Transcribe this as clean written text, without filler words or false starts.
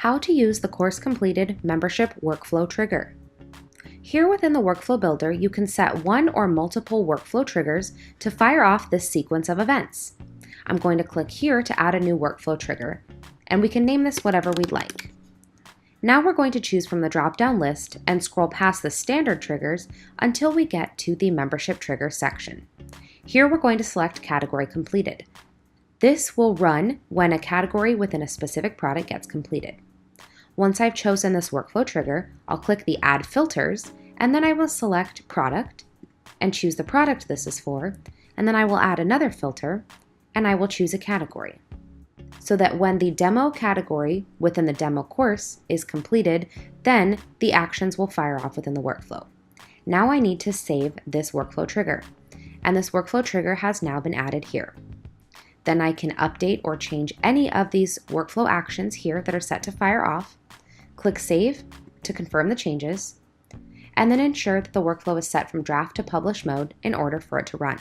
How to use the course completed membership workflow trigger. Here within the workflow builder, you can set one or multiple workflow triggers to fire off this sequence of events. I'm going to click here to add a new workflow trigger, and we can name this whatever we'd like. Now we're going to choose from the drop-down list and scroll past the standard triggers until we get to the membership trigger section. Here we're going to select category completed. This will run when a category within a specific product gets completed. Once I've chosen this workflow trigger, I'll click the Add Filters, and then I will select Product and choose the product this is for, and then I will add another filter, and I will choose a category. So that when the demo category within the demo course is completed, then the actions will fire off within the workflow. Now I need to save this workflow trigger, and this workflow trigger has now been added here. Then I can update or change any of these workflow actions here that are set to fire off, click Save to confirm the changes, and then ensure that the workflow is set from draft to publish mode in order for it to run.